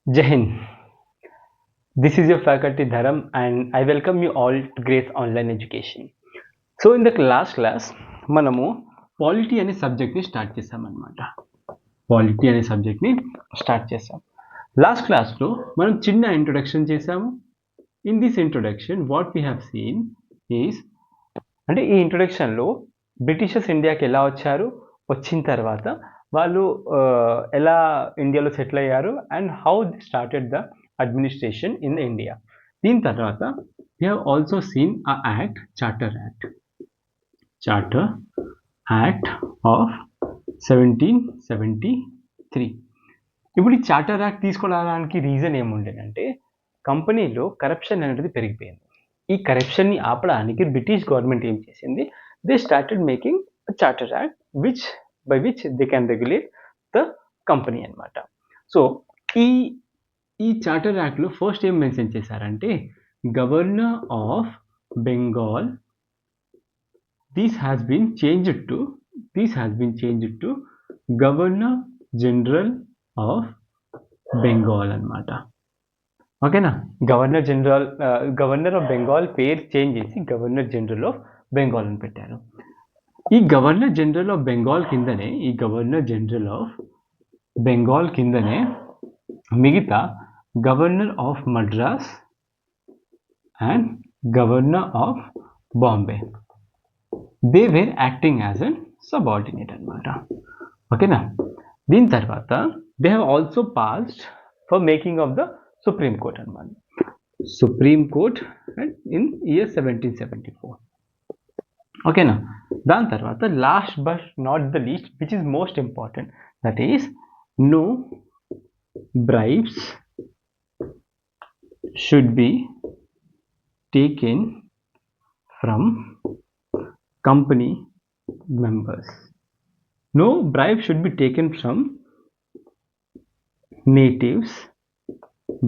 Jai Hind. This is your faculty Dharam and I welcome you all to Grace Online Education. So in the last class మనము polity అనే సబ్జెక్ట్ని start చేసామన్నమాట. Polity అనే సబ్జెక్ట్ని start చేసాం. Last క్లాస్లో మనం చిన్న ఇంట్రొడక్షన్ చేసాము. In this introduction what we have scene is అంటే ఈ ఇంట్రొడక్షన్లో బ్రిటిషర్స్ ఇండియాకి ఎలా వచ్చారు, వచ్చిన తర్వాత వాళ్ళు ఎలా ఇండియాలో సెటిల్ అయ్యారు and how the started the administration in India. దీని తర్వాత we have also seen a act, charter act of 1773. ఇప్పుడు ఈ చార్టర్ యాక్ట్ తీసుకోవడానికి రీజన్ ఏముండేనంటే కంపెనీలో కరప్షన్ అనేది పెరిగిపోయింది. ఈ కరప్షన్ని ఆపడానికి బ్రిటిష్ గవర్నమెంట్ ఏం చేసింది, they started making charter act by which they can regulate the company అనమాట. సో ఈ చార్టర్ యాక్ట్లో ఫస్ట్ ఏం మెన్షన్ చేశారంటే governor of Bengal this has been changed to governor general of Bengal అనమాట. ఓకేనా, గవర్నర్ ఆఫ్ బెంగాల్ పేరు చేంజ్ చేసి గవర్నర్ జనరల్ ఆఫ్ బెంగాల్ అని పెట్టారు. ఈ గవర్నర్ జనరల్ ఆఫ్ బెంగాల్ కిందనే మిగతా governor of Madras and governor of Bombay they were acting as an subordinate అనమాట. ఓకేనా, దీని తర్వాత they have also passed for making of the Supreme Court అనమాట. Supreme Court in year 1774. ఓకేనా, దాని తర్వాత last but not the least which is most important, that is no bribes should be taken from company members. No bribe should be taken from natives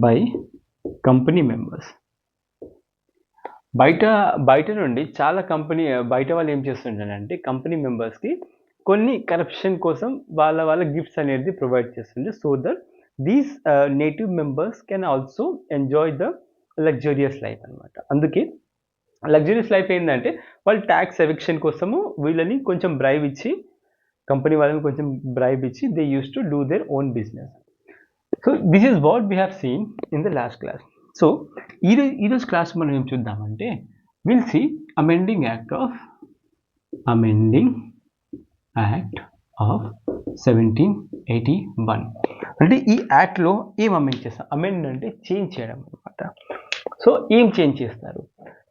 by company members. బయట నుండి చాలా బయట వాళ్ళు ఏం చేస్తుంటారంటే company మెంబర్స్కి కొన్ని కరప్షన్ కోసం వాళ్ళ గిఫ్ట్స్ అనేది ప్రొవైడ్ చేస్తుంది, so that these native members can also enjoy the luxurious life అనమాట. అందుకే లగ్జరియస్ లైఫ్ ఏంటంటే వాళ్ళు ట్యాక్స్ ఎవిక్షన్ కోసము వీళ్ళని కొంచెం బ్రైబ్ ఇచ్చి, కంపెనీ వాళ్ళని కొంచెం బ్రైబ్ ఇచ్చి they use to do their own business. So this is what we have seen in the last class. So ఈరోజు క్లాస్ మనం ఏం చూద్దామంటే will see amending act of 1781. అంటే ఈ యాక్ట్లో ఏం అమెండ్ చేస్తాం, అమెండ్ అంటే చేంజ్ చేయడం అనమాట. సో ఏం చేంజ్ చేస్తారు,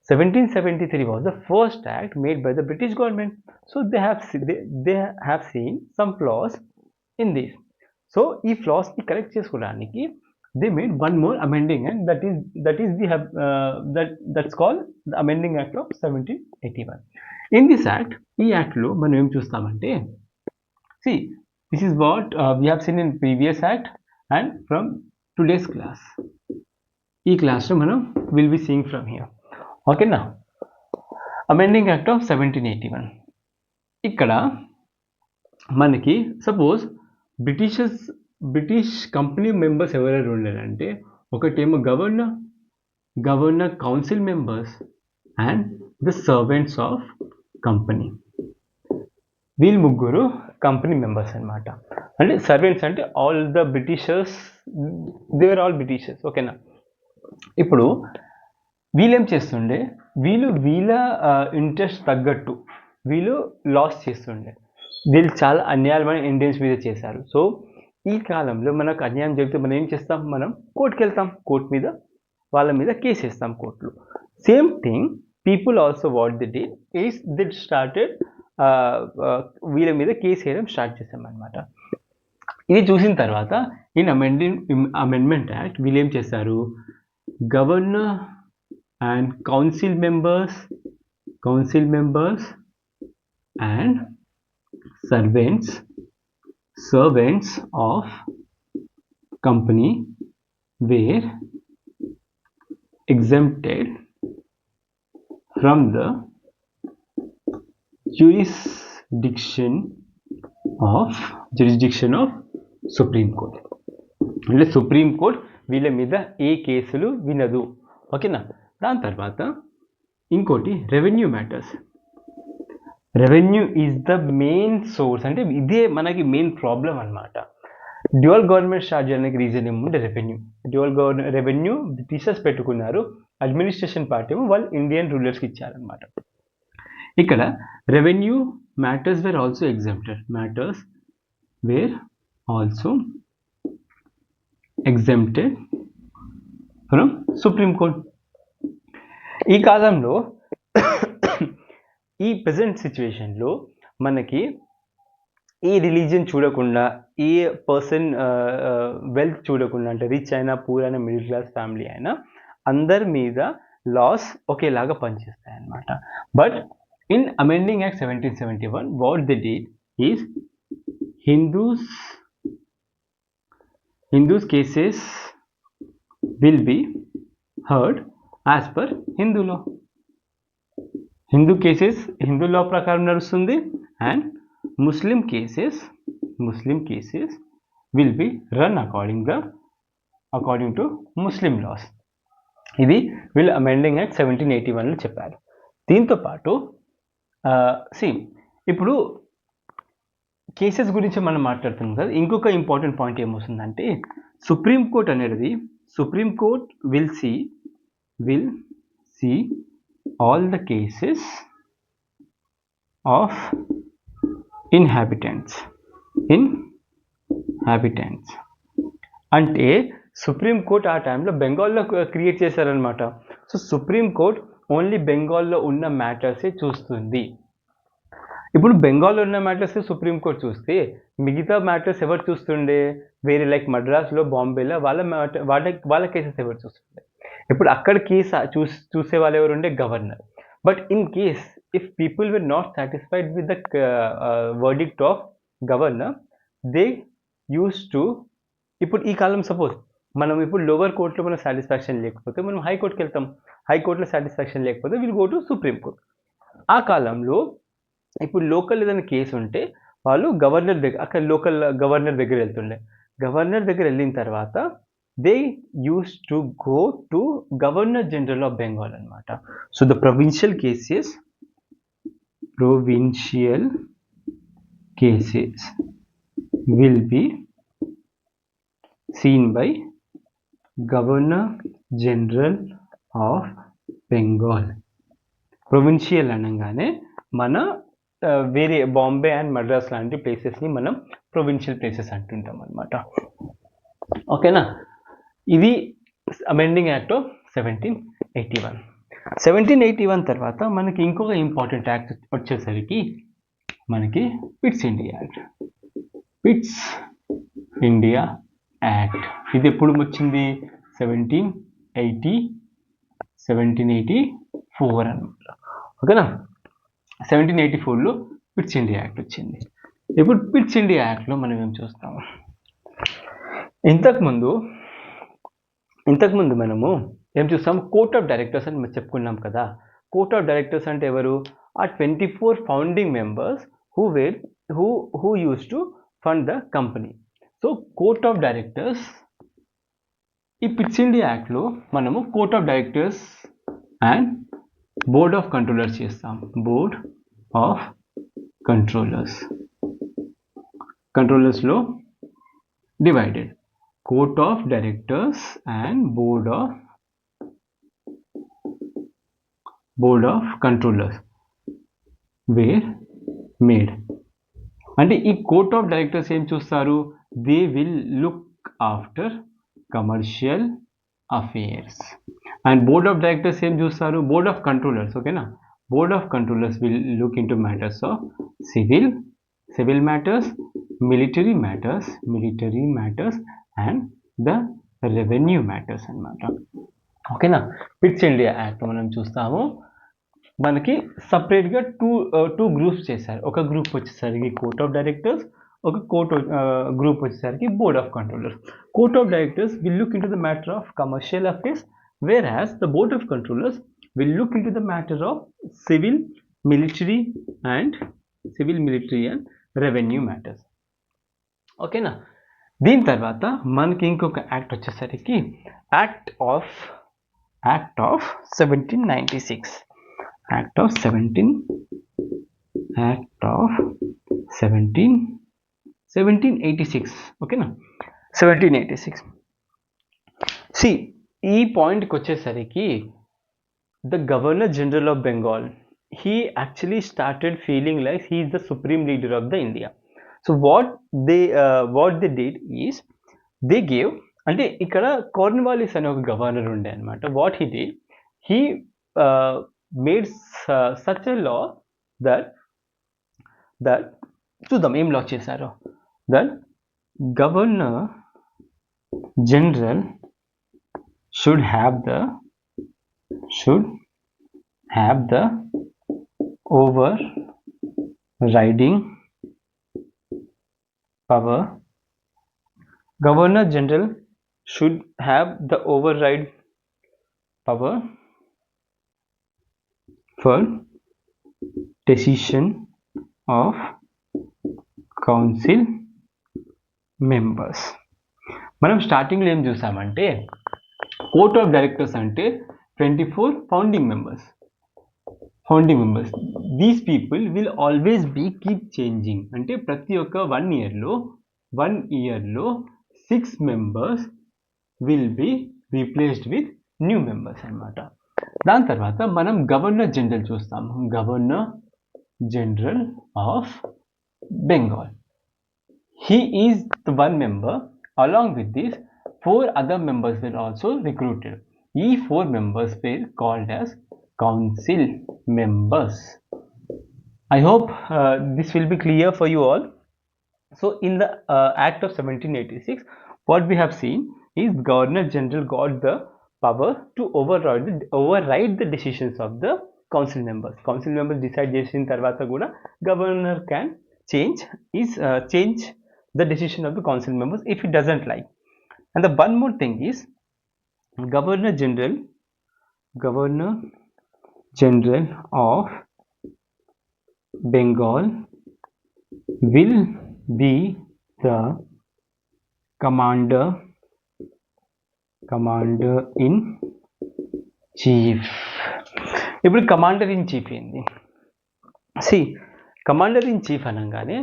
1773 was the first act made by the British government. So they have seen some flaws in this. So ఈ flaws ని కరెక్ట్ చేసుకోవడానికి they made one more amending act, that's called the amending act of 1781. In this act, ఈ act లో మనం ఏం చూస్తామంటే, see this is what we have seen in previous act and from today's class. ఈ క్లాస్లో మనం will be seeing from here. ఓకేనా, amending act of 1781. ఇక్కడ మనకి సపోజ్ బ్రిటిష్ కంపెనీ మెంబర్స్ ఎవరైనా ఉండాలంటే ఒకటేమో governor council members and the servants of company. వీళ్ళు ముగ్గురు కంపెనీ మెంబర్స్ అనమాట. అంటే సర్వెంట్స్ అంటే all the Britishers, they were all Britishers. ఓకేనా, ఇప్పుడు వీళ్ళేం చేస్తుండే, వీళ్ళ ఇంట్రెస్ట్ తగ్గట్టు వీళ్ళు లాస్ చేస్తుండే. వీళ్ళు చాలా అన్యాయమైన ఇండియన్స్ మీద చేశారు. సో ఈ కాలంలో మనకు అన్యాయం జరిగితే మనం ఏం చేస్తాం, మనం కోర్టుకి వెళ్తాం, కోర్టు మీద వాళ్ళ మీద కేసు వేస్తాం కోర్టులో. Same thing people also what the day is the started వీళ్ళ మీద కేసు వేయడం స్టార్ట్ చేస్తాం అనమాట. ఇది చూసిన తర్వాత ఇన్ అమెండ్మెంట్ యాక్ట్ వీళ్ళు ఏం చేస్తారు, governor and council members and servants of company were exempted from the jurisdiction of Supreme Court. అంటే సుప్రీంకోర్టు వీళ్ళ మీద ఏ కేసులు వినదు. ఓకేనా. దాని తర్వాత ఇంకోటి revenue matters. Revenue is the main source, అంటే ఇదే మనకి మెయిన్ ప్రాబ్లం అనమాట. డ్యూయల్ గవర్నమెంట్ స్టార్ట్ చేయడానికి రీజన్ ఏముంటే రెవెన్యూ. రెవెన్యూ బ్రిటిషర్స్ పెట్టుకున్నారు, అడ్మినిస్ట్రేషన్ పార్ట్ ఏమో వాళ్ళు ఇండియన్ రూలర్స్కి ఇచ్చారనమాట. ఇక్కడ revenue matters were also exempted. Matters were also exempted from Supreme Court. ఈ కాలంలో ఈ ప్రజెంట్ సిచ్యువేషన్లో మనకి ఏ రిలీజియన్ చూడకుండా, ఏ పర్సన్ వెల్త్ చూడకుండా, అంటే రిచ్ అయినా పూర్ అయినా మిడిల్ క్లాస్ ఫ్యామిలీ అయినా అందరి మీద లాస్ ఒకేలాగా పనిచేస్తాయి అన్నమాట. But in amending act 1771 what they did is Hindus cases will be heard as per Hindu law. Hindu cases Hindu law ప్రకారం నడుస్తుంది, and Muslim cases will be run according to Muslim laws. ఇది వీళ్ళు amending act 1781లో చెప్పారు. దీంతో పాటు ఇప్పుడు cases గురించి మనం మాట్లాడుతున్నాం కదా, ఇంకొక ఇంపార్టెంట్ పాయింట్ ఏమొస్తుందంటే సుప్రీంకోర్టు అనేది Supreme Court will see all the cases of inhabitants. అంటే సుప్రీంకోర్టు ఆ టైంలో బెంగాల్లో క్రియేట్ చేశారనమాట. సో సుప్రీంకోర్టు ఓన్లీ బెంగాల్లో ఉన్న మ్యాటర్సే చూస్తుంది. ఇప్పుడు బెంగాల్లో ఉన్న మ్యాటర్స్ సుప్రీంకోర్టు చూస్తే మిగతా మ్యాటర్స్ ఎవరు చూస్తుండే, వేరే లైక్ మద్రాస్లో, బాంబేలో వాళ్ళ కేసెస్ ఎవరు చూస్తుండే. ఇప్పుడు అక్కడ కేసు చూసే వాళ్ళు ఎవరు ఉండే, governor. But in case if people were not satisfied with the verdict of governor, they use to, ఇప్పుడు ఈ కాలం సపోజ్ మనం ఇప్పుడు లోవర్ కోర్టులో మన సాటిస్ఫాక్షన్ లేకపోతే మనం హైకోర్టుకి వెళ్తాం, హైకోర్టులో సాటిస్ఫాక్షన్ లేకపోతే విల్ గో టు సుప్రీంకోర్టు. ఆ కాలంలో ఇప్పుడు లోకల్ ఏదైనా కేసు ఉంటే వాళ్ళు గవర్నర్ దగ్గర, అక్కడ లోకల్ గవర్నర్ దగ్గర వెళ్తుండే. గవర్నర్ దగ్గర వెళ్ళిన తర్వాత they use to go to governor general of Bengal అనమాట. So the provincial cases will be seen by Governor General of Bengal. Provincial అనగానే మన వేరే బాంబే అండ్ మద్రాస్ లాంటి ప్లేసెస్ని మనం ప్రొవిన్షియల్ ప్లేసెస్ అంటుంటాం అనమాట. ఓకేనా. ఇది అమెండింగ్ యాక్ట్ ఆఫ్ 1781. 1781 తర్వాత మనకి ఇంకొక ఇంపార్టెంట్ యాక్ట్ వచ్చేసరికి మనకి పిట్స్ ఇండియా యాక్ట్. ఇది ఎప్పుడు వచ్చింది, 1784 అనమాట. ఓకేనా. 1784లో పిట్స్ ఇండియా యాక్ట్ వచ్చింది. ఇప్పుడు పిట్స్ ఇండియా యాక్ట్లో మనం ఏం చూస్తాము, ఇంతకుముందు మనము ఏం చూస్తాము, కోర్ట్ ఆఫ్ డైరెక్టర్స్ అని చెప్పుకున్నాం కదా. కోర్ట్ ఆఫ్ డైరెక్టర్స్ అంటే ఎవరు, ఆ 24 founding members who used to fund the company. So court of directors, ఈ పిట్స్ ఇండియా యాక్ట్లో మనము court of directors and board of controllers చేస్తాం. బోర్డ్ ఆఫ్ కంట్రోలర్స్లో divided. Court of directors and board of controllers were made. అంటే ఈ court of directors ఏం చూస్తారు, they will look after commercial affairs. And board of directors ఏం చూస్తారు, board of controllers. ఓకేనా. Board of controllers will look in to matters of civil matters, military matters and the revenue matters అన్నమాట. ఓకేనా. Pits India act మనం చూస్తాము. మనకి సపరేట్గా two groups చేశారు. ఒక గ్రూప్ వచ్చేసరికి కోర్ట్ ఆఫ్ డైరెక్టర్స్, ఒక గ్రూప్ వచ్చేసరికి board of controllers. Court of directors will look in to the matter of commercial affairs, whereas the board of controllers will look into the matter of civil, military and revenue matters. ఓకేనా. దీని తర్వాత మనకి ఇంకొక act వచ్చేసరికి act of 1796. Act of 1786. ఓకేనా, 1786. C ఈ పాయింట్కి వచ్చేసరికి the governor general of Bengal, he actually started feeling like he is the supreme leader of the India. So what they did is they gave, అంటే ఇక్కడ కార్న్వాలిస్ అనే ఒక governor ఉండే అనమాట. What he did, he made such a law that చూద్దాం ఏం లా చేశారో. That governor general should have the overriding power. Governor General should have the override power for decision of council members. మనం స్టార్టింగ్లో ఏం చూసామంటే కోర్ట్ ఆఫ్ డైరెక్టర్స్ అంటే 24 founding members. These people will always be keep changing, అంటే ప్రతి ఒక్క 1 ఇయర్లో 6 members will be replaced with new members అనమాట. దాని తర్వాత మనం గవర్నర్ జనరల్ చూస్తాము. Governor general of Bengal, he is the one member. Along with this, 4 other members were also recruited. These 4 members were called as council members. I hope this will be clear for you all. So in the Act of 1786, what we have seen is Governor General got the power to override the decisions of the council members. Council members decide చేసిన తర్వాత కూడా governor can change the decision of the council members if he doesn't like. And the one more thing is Governor General of Bengal will be the commander in chief. ఇప్పుడు commander in chief ఏంది? Commander in chief అనగానే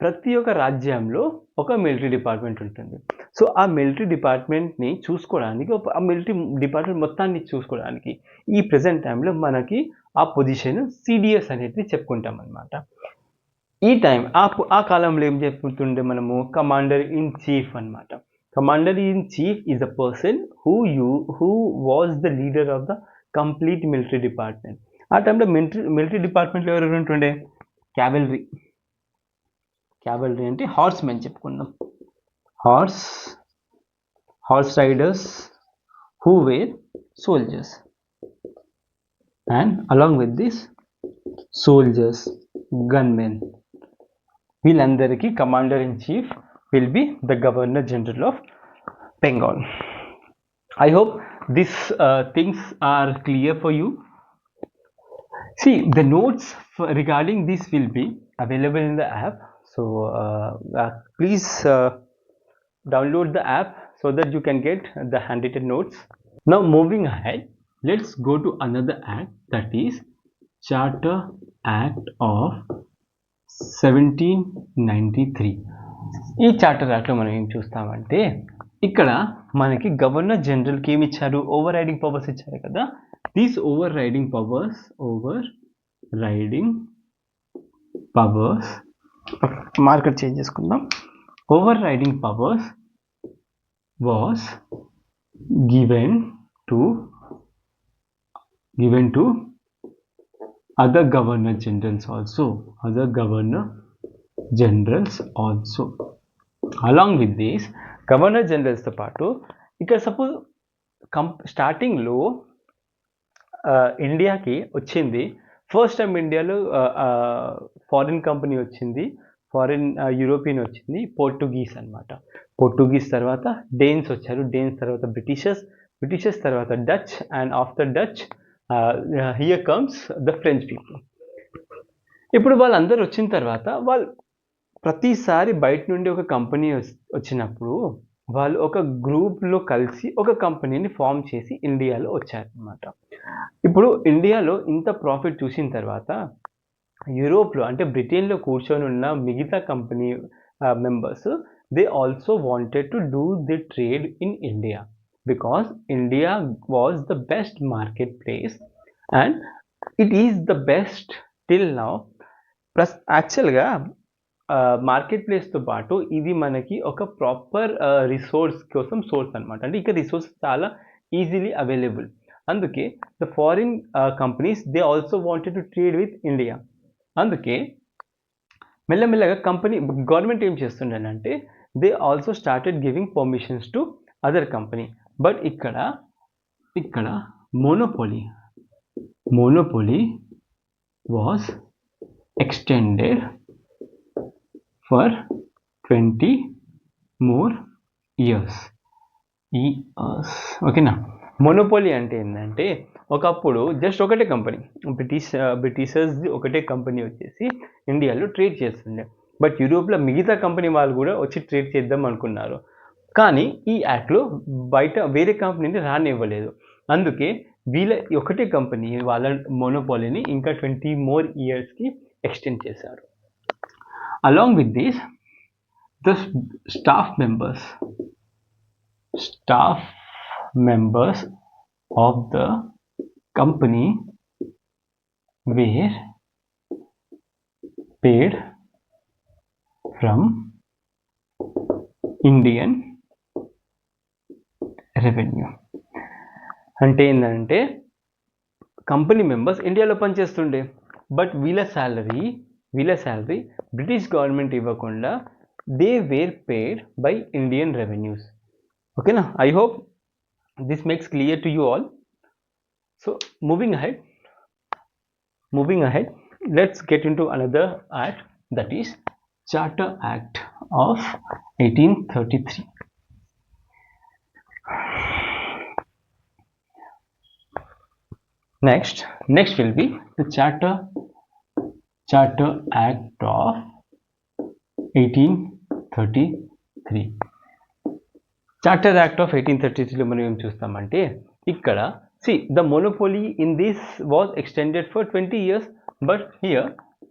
ప్రతి ఒక్క రాజ్యంలో ఒక military department ఉంటుంది. So ఆ military డిపార్ట్మెంట్ని చూసుకోవడానికి, ఆ మిలిటరీ డిపార్ట్మెంట్ మొత్తాన్ని చూసుకోవడానికి ఈ ప్రజెంట్ టైంలో మనకి ఆ పొజిషన్ సిడిఎస్ అనేది చెప్పుకుంటాం అనమాట. ఈ టైం ఆ కాలంలో ఏం చెప్పుతుండే మనము? కమాండర్ ఇన్ చీఫ్ అనమాట. Commander in chief is a person who was the leader of the complete military department. ఆ టైంలో మిలిటరీ డిపార్ట్మెంట్లో ఎవరెవరు ఉంటుండే? క్యావెలరీ అంటే హార్స్ మెన్ చెప్పుకుందాం. Horse riders who were soldiers, and along with this soldiers, gunmen, వీళ్ళందరికీ commander in chief will be the Governor General of Bengal. I hope these things are clear for you. See, the notes regarding this will be available in the app. So please download the app so that you can get the handwritten notes. Now moving ahead, let's go to another act, that is Charter Act of 1793. ఈ charter యాక్ట్లో మనం ఏం చూస్తామంటే ఇక్కడ మనకి governor జనరల్కి ఏమి ఇచ్చారు? Over riding powers ఇచ్చారు కదా. These overriding powers market change చేసుకుందాం. Overriding powers was given to other governor generals also. Along with this, governor generals తో పాటు ఇక్కడ సపోజ్ స్టార్టింగ్లో ఇండియాకి వచ్చింది ఫస్ట్ టైం. ఇండియాలో ఫారిన్ కంపెనీ వచ్చింది, యూరోపియన్ వచ్చింది, పోర్టుగీస్ అనమాట. పోర్టుగీస్ తర్వాత డేన్స్ వచ్చారు, డేన్స్ తర్వాత బ్రిటిషర్స్ తర్వాత Dutch, and after Dutch here comes the French people. ఇప్పుడు వాళ్ళందరూ వచ్చిన తర్వాత ప్రతిసారి బయట నుండి ఒక కంపెనీ వచ్చినప్పుడు వాళ్ళు ఒక గ్రూప్లో కలిసి ఒక కంపెనీని ఫామ్ చేసి ఇండియాలో వచ్చారనమాట. ఇప్పుడు ఇండియాలో ఇంత ప్రాఫిట్ చూసిన తర్వాత యూరోప్లో అంటే బ్రిటన్లో కూర్చొని ఉన్న మిగతా company members they also wanted to do the trade in India because India was the best market place and it is the best till now. Plus యాక్చువల్గా మార్కెట్ ప్లేస్తో పాటు ఇది మనకి ఒక ప్రాపర్ రిసోర్స్ కోసం సోర్స్ అనమాట. అంటే ఇక్కడ రిసోర్స్ చాలా ఈజీలీ అవైలబుల్. అందుకే the foreign companies they also wanted to trade with India. అందుకే మెల్లమెల్లగా గవర్నమెంట్ ఏం చేస్తుండేనంటే they also started giving permissions to other company. But ఇక్కడ monopoly was extended for 20 more years. ఓకేనా. మోనోపోలీ అంటే ఏంటంటే ఒకప్పుడు జస్ట్ ఒకటే కంపెనీ బ్రిటిషర్స్ది ఒకటే కంపెనీ వచ్చేసి ఇండియాలో ట్రేడ్ చేస్తుండే. బట్ యూరోప్లో మిగతా కంపెనీ వాళ్ళు కూడా వచ్చి ట్రేడ్ చేద్దాం అనుకున్నారు. కానీ ఈ యాక్ట్లో బయట వేరే కంపెనీని రానివ్వలేదు. అందుకే వీళ్ళ ఒకటే కంపెనీ వాళ్ళ మోనోపోలీని ఇంకా 20 more yearsకి ఎక్స్టెండ్ చేశారు. Along with this, the staff members of the company were paid from Indian revenue. అంటే ఏంటంటే కంపెనీ మెంబర్స్ ఇండియాలో పనిచేస్తుండే, బట్ వీళ్ళ శాలరీ బ్రిటిష్ గవర్నమెంట్ ఇవ్వకుండా they were paid by Indian revenues. ఓకేనా. I hope this makes clear to you all. So moving ahead let's get into another act, that is charter act of 1833. Next will be the Charter Act of 1833. Charter Act of 1833 లో మనం ఏం చూస్తామంటే ఇక్కడ the monopoly in this was extended for 20 years, but here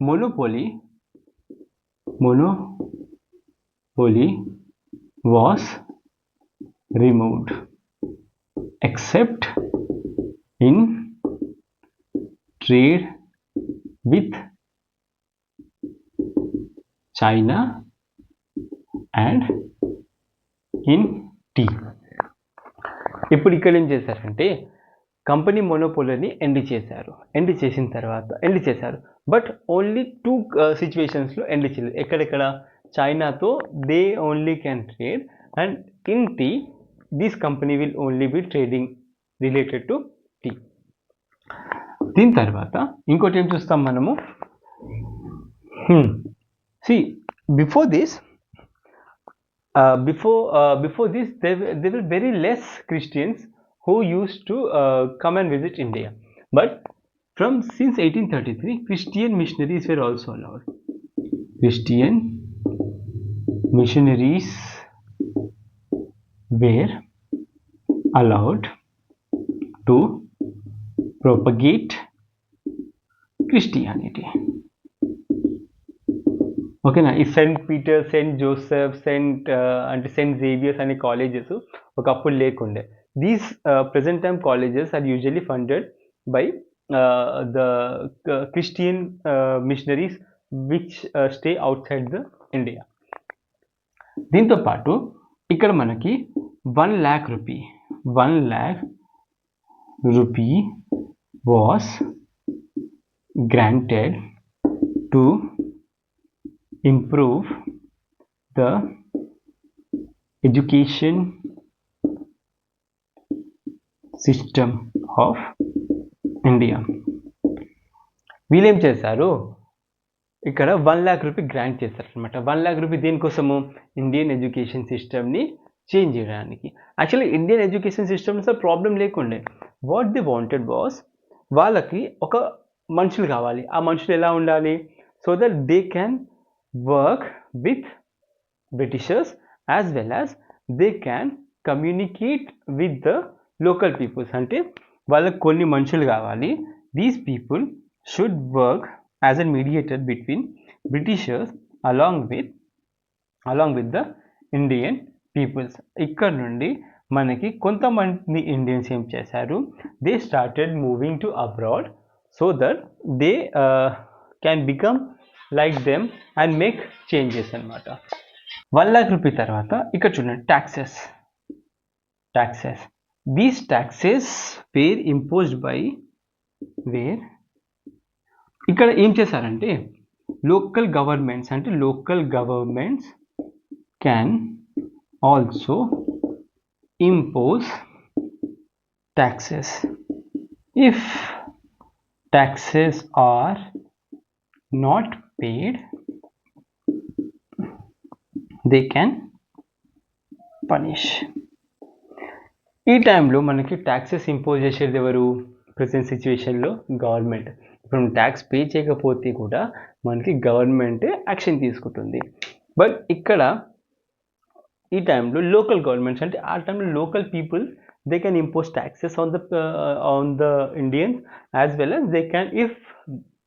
monopoly was removed except in trade with China and in tea. ఇప్పుడు ఇక్కడ ఏం చేశారంటే company మోనోపోలీని end చేశారు. బట్ ఓన్లీ 2 సిచ్యువేషన్స్లో ఎండ్ చేయలేదు. ఎక్కడెక్కడ? చైనాతో they only can trade, and in tea this company will only be trading related to tea. దీని తర్వాత ఇంకోటి ఏం చూస్తాం మనము. Before this there were very less Christians who used to come and visit India, but since 1833 Christian missionaries were also allowed. Christian missionaries were allowed to propagate Christianity. ఓకేనా. ఈ Saint Peter, Saint Joseph, Saint Xavier's అనే colleges ఒకప్పుడు లేకుండే. These present time colleges are usually funded by the Christian missionaries which stay outside the India. దీంతో పాటు ఇక్కడ మనకి 1 lakh rupee was granted to improve the education system of India. వీళ్ళేం చేశారు, ఇక్కడ 1 lakh rupee గ్రాంట్ చేశారు అనమాట. 1 lakh rupee దేనికోసము? Indian education సిస్టమ్ని చేంజ్ చేయడానికి. Actually Indian education systems problem లేకుండే. వాట్ ది వాంటెడ్ వాస్, వాళ్ళకి ఒక మనుషులు కావాలి. ఆ మనుషులు ఎలా ఉండాలి? So that they can work with Britishers as well as they can communicate with the local peoples. అంటే వాళ్ళకి కొన్ని మనుషులు కావాలి. These people should work as a mediator between Britishers along with the Indian peoples. ఇక్కడ నుండి మనకి కొంతమంది Indians ఏం చేశారు, they started moving to abroad so that they can become like them and make changes అనమాట. 1,00,000 రూపీ తర్వాత ఇక్కడ చూడండి taxes. These taxes were imposed by ఇక్కడ ఏం చేశారంటే local governments can also impose taxes. If taxes are not paid, they can punish. ఈ టైంలో మనకి ట్యాక్సెస్ ఇంపోజ్ చేసేది ఎవరు? ప్రజెంట్ సిచ్యువేషన్లో గవర్నమెంట్. ఇప్పుడు ట్యాక్స్ పే చేయకపోతే కూడా మనకి గవర్నమెంటే యాక్షన్ తీసుకుంటుంది. బట్ ఇక్కడ ఈ టైంలో లోకల్ గవర్నమెంట్స్, అంటే ఆ టైంలో local people they can impose taxes on the Indians as well as they can, if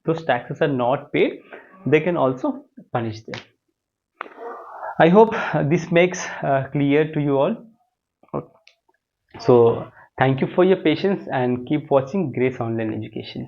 those taxes are not paid, they can also punish them. I hope this makes clear to you all. So thank you for your patience and keep watching Grace Online Education.